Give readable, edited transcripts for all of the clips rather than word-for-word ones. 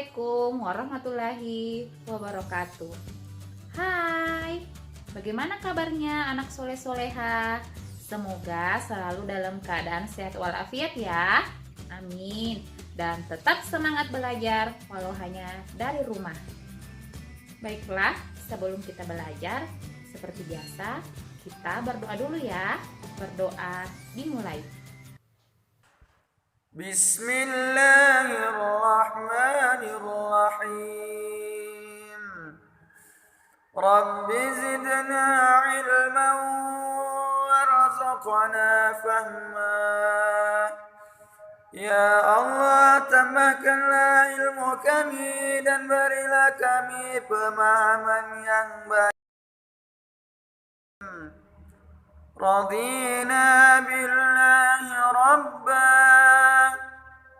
Assalamualaikum warahmatullahi wabarakatuh. Hai, bagaimana kabarnya anak soleh-soleha? Semoga selalu dalam keadaan sehat walafiat ya. Amin. Dan tetap semangat belajar walau hanya dari rumah. Baiklah, sebelum kita belajar, seperti biasa, kita berdoa dulu ya. Berdoa dimulai. Bismillahirrahmanirrahim. Rabbi zidna ilman warzuqna fahma. Ya Allah, tambahkanlah ilmu kami dan berilah kami pemahaman yang baik. Radina billahi rabba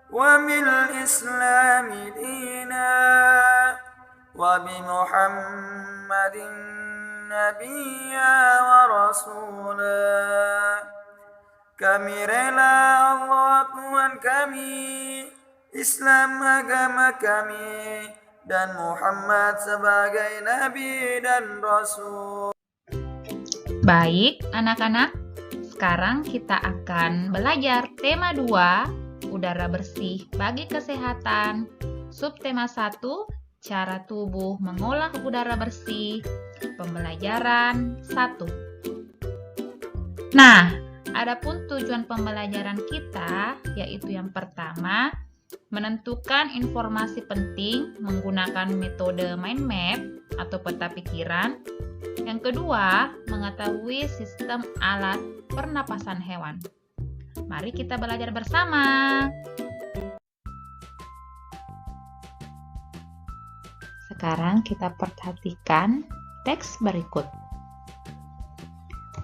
wa bil islami dina wa bi muhammadin nabiyya wa rasula. Kami rela Allah Tuhan kami, Islam agama kami, dan Muhammad sebagai Nabi dan Rasul. Baik, anak-anak. Sekarang kita akan belajar tema 2, udara bersih bagi kesehatan. Subtema 1, cara tubuh mengolah udara bersih. Pembelajaran 1. Nah, adapun tujuan pembelajaran kita yaitu yang pertama, menentukan informasi penting menggunakan metode mind map atau peta pikiran. Yang kedua, mengetahui sistem alat pernapasan hewan. Mari kita belajar bersama. Sekarang kita perhatikan teks berikut.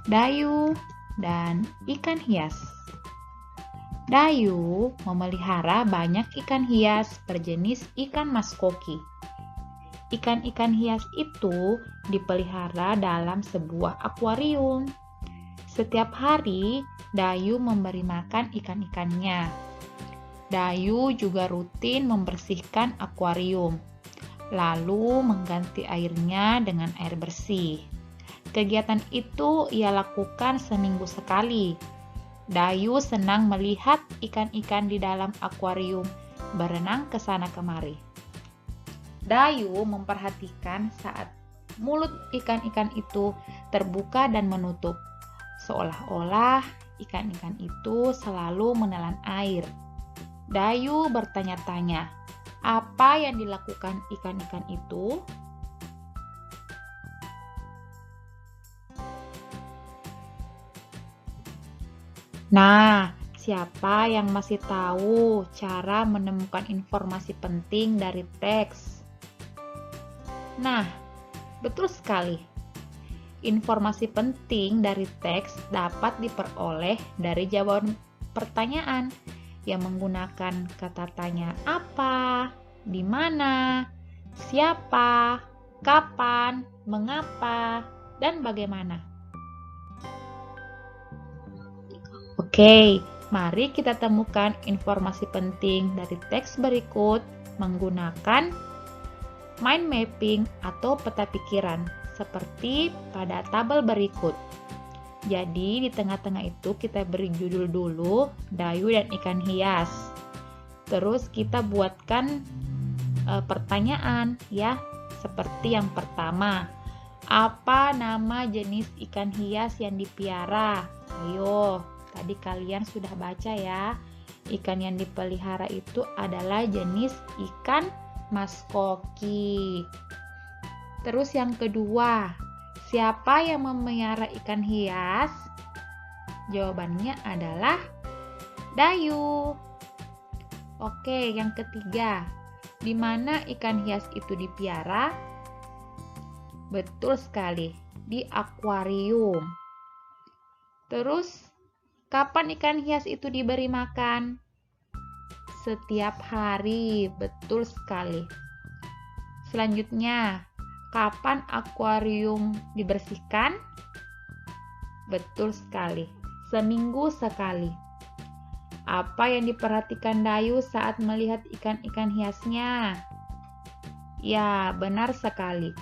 Dayu dan ikan hias. Dayu memelihara banyak ikan hias berjenis ikan maskoki. Ikan-ikan hias itu dipelihara dalam sebuah akuarium. Setiap hari, Dayu memberi makan ikan-ikannya. Dayu juga rutin membersihkan akuarium, lalu mengganti airnya dengan air bersih. Kegiatan itu ia lakukan seminggu sekali. Dayu senang melihat ikan-ikan di dalam akuarium berenang ke sana kemari. Dayu memperhatikan saat mulut ikan-ikan itu terbuka dan menutup, seolah-olah ikan-ikan itu selalu menelan air. Dayu bertanya-tanya, apa yang dilakukan ikan-ikan itu? Nah, siapa yang masih tahu cara menemukan informasi penting dari teks? Nah, betul sekali. Informasi penting dari teks dapat diperoleh dari jawaban pertanyaan yang menggunakan kata tanya apa, di mana, siapa, kapan, mengapa, dan bagaimana. Oke, mari kita temukan informasi penting dari teks berikut menggunakan mind mapping atau peta pikiran seperti pada tabel berikut. Jadi di tengah-tengah itu kita beri judul dulu, Dayu dan ikan hias. Terus kita buatkan pertanyaan ya, seperti yang pertama. Apa nama jenis ikan hias yang dipiara? Ayo, tadi kalian sudah baca ya. Ikan yang dipelihara itu adalah jenis ikan maskoki. Terus yang kedua, siapa yang memelihara ikan hias? Jawabannya adalah Dayu. Oke, yang ketiga, di mana ikan hias itu dipiara? Betul sekali, di akuarium. Terus, kapan ikan hias itu diberi makan? Setiap hari, betul sekali. Selanjutnya, kapan akuarium dibersihkan? Betul sekali, seminggu sekali. Apa yang diperhatikan Dayu saat melihat ikan-ikan hiasnya? Ya, benar sekali.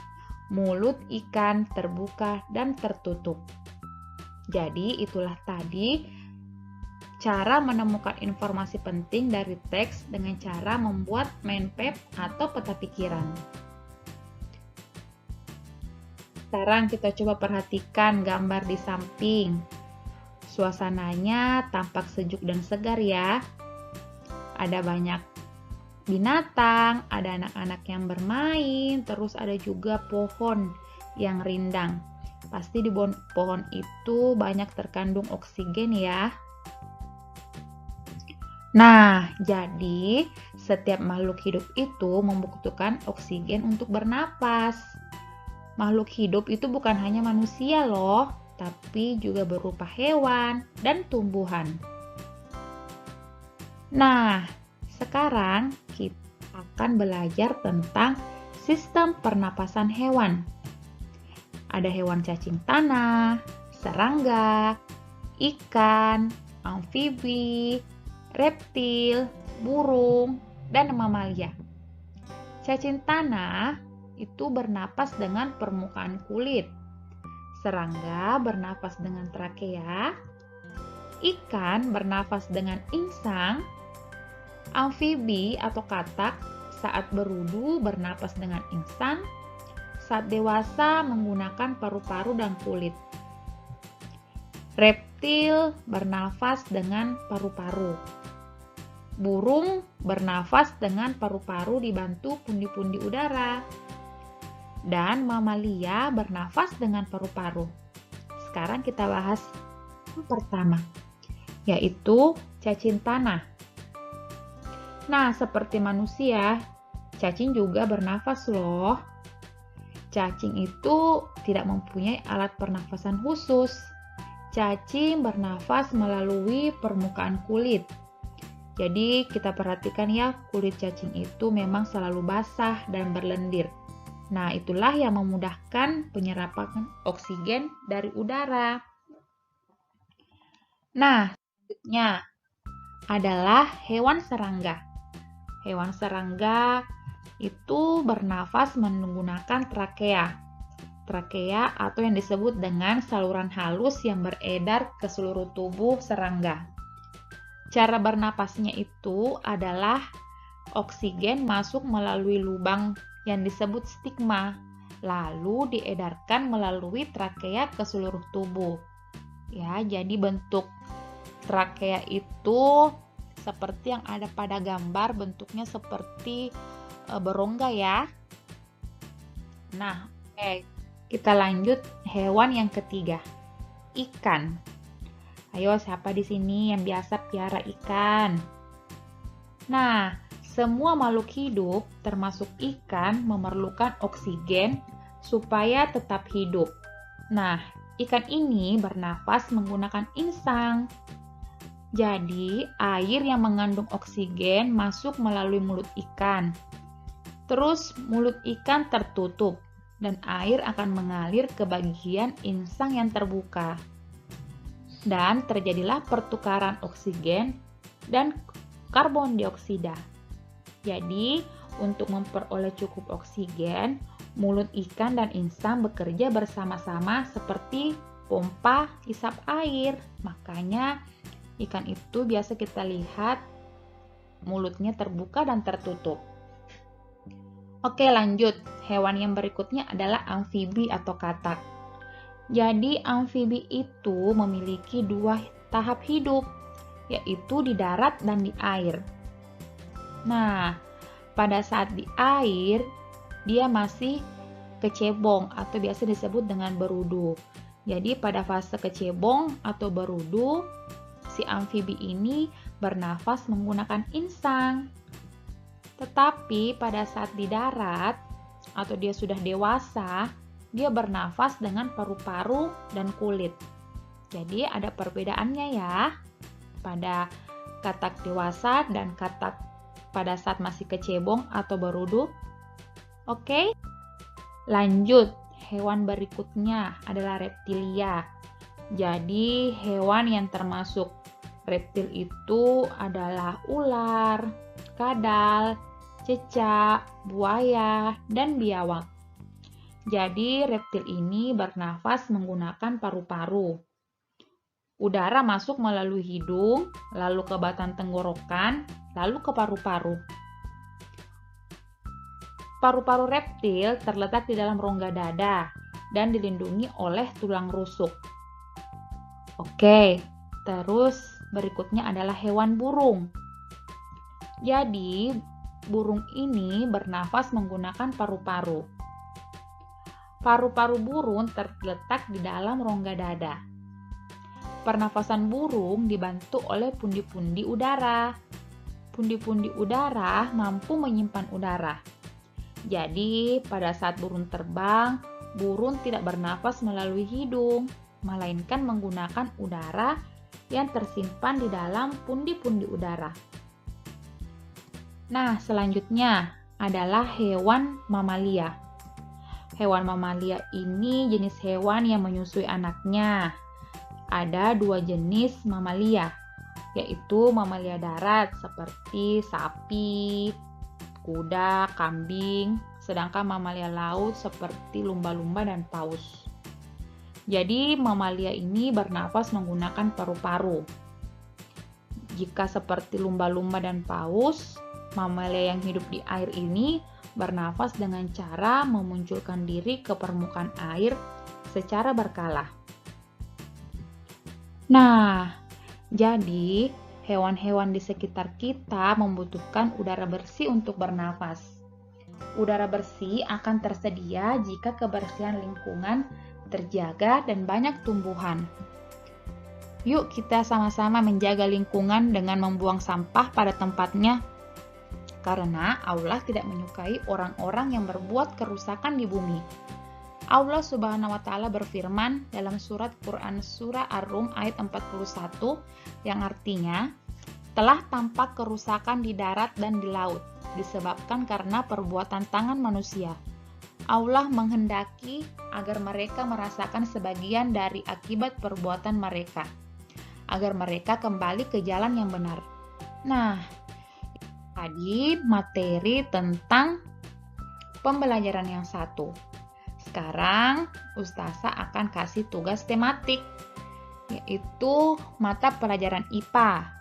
Mulut ikan terbuka dan tertutup. Jadi, itulah tadi cara menemukan informasi penting dari teks dengan cara membuat mind map atau peta pikiran. Sekarang kita coba perhatikan gambar di samping. Suasananya tampak sejuk dan segar ya. Ada banyak binatang, ada anak-anak yang bermain, terus ada juga pohon yang rindang. Pasti di pohon itu banyak terkandung oksigen ya. Nah, jadi setiap makhluk hidup itu membutuhkan oksigen untuk bernapas. Makhluk hidup itu bukan hanya manusia loh, tapi juga berupa hewan dan tumbuhan. Nah, sekarang kita akan belajar tentang sistem pernapasan hewan. Ada hewan cacing tanah, serangga, ikan, amfibi, reptil, burung, dan mamalia. Cacing tanah itu bernapas dengan permukaan kulit. Serangga bernapas dengan trakea. Ikan bernapas dengan insang. Amfibi atau katak saat berudu bernapas dengan insang. Saat dewasa menggunakan paru-paru dan kulit. Reptil bernafas dengan paru-paru. Burung bernafas dengan paru-paru dibantu pundi-pundi udara. Dan mamalia bernafas dengan paru-paru. Sekarang kita bahas yang pertama, yaitu cacing tanah. Nah, seperti manusia, cacing juga bernafas loh. Cacing itu tidak mempunyai alat pernafasan khusus. Cacing bernafas melalui permukaan kulit. Jadi kita perhatikan ya, kulit cacing itu memang selalu basah dan berlendir. Nah, itulah yang memudahkan penyerapan oksigen dari udara. Nah, selanjutnya adalah hewan serangga. Hewan serangga itu bernafas menggunakan trakea. Trakea atau yang disebut dengan saluran halus yang beredar ke seluruh tubuh serangga. Cara bernapasnya itu adalah oksigen masuk melalui lubang yang disebut stigma, lalu diedarkan melalui trakea ke seluruh tubuh. Ya, jadi bentuk trakea itu seperti yang ada pada gambar, bentuknya seperti berongga ya. Nah, oke, kita lanjut hewan yang ketiga, ikan. Ayo, siapa di sini yang biasa piara ikan? Nah, semua makhluk hidup, termasuk ikan, memerlukan oksigen supaya tetap hidup. Nah, ikan ini bernafas menggunakan insang. Jadi, air yang mengandung oksigen masuk melalui mulut ikan. Terus, mulut ikan tertutup dan air akan mengalir ke bagian insang yang terbuka. Dan terjadilah pertukaran oksigen dan karbon dioksida. Jadi, untuk memperoleh cukup oksigen, mulut ikan dan insang bekerja bersama-sama seperti pompa hisap air. Makanya, ikan itu biasa kita lihat mulutnya terbuka dan tertutup. Oke, lanjut. Hewan yang berikutnya adalah amfibi atau katak. Jadi, amfibi itu memiliki dua tahap hidup, yaitu di darat dan di air. Nah, pada saat di air, dia masih kecebong atau biasa disebut dengan berudu. Jadi, pada fase kecebong atau berudu, si amfibi ini bernafas menggunakan insang. Tetapi pada saat di darat atau dia sudah dewasa, dia bernafas dengan paru-paru dan kulit. Jadi ada perbedaannya ya pada katak dewasa dan katak pada saat masih kecebong atau berudu. Oke, lanjut. Hewan berikutnya adalah reptilia. Jadi hewan yang termasuk reptil itu adalah ular, kadal, cecak, buaya, dan biawak. Jadi reptil ini bernafas menggunakan paru-paru. Udara masuk melalui hidung, lalu ke batang tenggorokan, lalu ke paru-paru. Paru-paru reptil terletak di dalam rongga dada dan dilindungi oleh tulang rusuk. Oke, terus berikutnya adalah hewan burung. Jadi, burung ini bernafas menggunakan paru-paru. Paru-paru burung terletak di dalam rongga dada. Pernafasan burung dibantu oleh pundi-pundi udara. Pundi-pundi udara mampu menyimpan udara. Jadi, pada saat burung terbang, burung tidak bernafas melalui hidung, melainkan menggunakan udara yang tersimpan di dalam pundi-pundi udara. Nah, selanjutnya adalah hewan mamalia. Hewan mamalia ini jenis hewan yang menyusui anaknya. Ada 2 jenis mamalia, yaitu mamalia darat seperti sapi, kuda, kambing, sedangkan mamalia laut seperti lumba-lumba dan paus. Jadi mamalia ini bernafas menggunakan paru-paru. Jika seperti lumba-lumba dan paus, mamalia yang hidup di air ini bernafas dengan cara memunculkan diri ke permukaan air secara berkala. Nah, jadi hewan-hewan di sekitar kita membutuhkan udara bersih untuk bernafas. Udara bersih akan tersedia jika kebersihan lingkungan terjaga dan banyak tumbuhan. Yuk kita sama-sama menjaga lingkungan dengan membuang sampah pada tempatnya. Karena Allah tidak menyukai orang-orang yang berbuat kerusakan di bumi. Allah Subhanahu wa Ta'ala berfirman dalam surat Quran surah Ar-Rum ayat 41 yang artinya, telah tampak kerusakan di darat dan di laut disebabkan karena perbuatan tangan manusia. Allah menghendaki agar mereka merasakan sebagian dari akibat perbuatan mereka, agar mereka kembali ke jalan yang benar. Nah, tadi materi tentang pembelajaran yang 1. Sekarang Ustazah akan kasih tugas tematik, yaitu mata pelajaran IPA.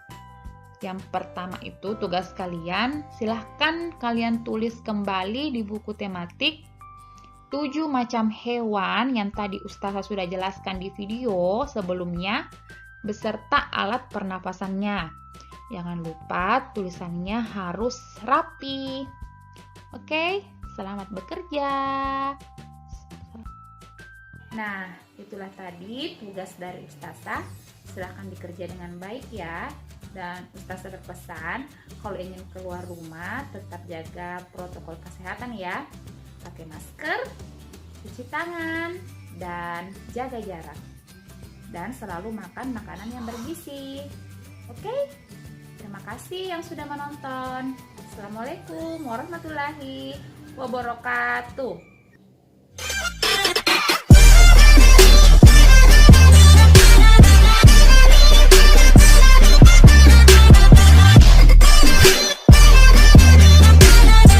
Yang pertama itu tugas kalian, silahkan kalian tulis kembali di buku tematik 7 macam hewan yang tadi Ustazah sudah jelaskan di video sebelumnya, beserta alat pernapasannya. Jangan lupa tulisannya harus rapi. Oke, selamat bekerja. Nah, itulah tadi tugas dari Ustazah. Silahkan dikerja dengan baik ya. Dan Ustazah berpesan, kalau ingin keluar rumah, tetap jaga protokol kesehatan ya. Pakai masker, cuci tangan, dan jaga jarak. Dan selalu makan makanan yang bergizi. Oke? Terima kasih yang sudah menonton. Assalamualaikum warahmatullahi wabarakatuh.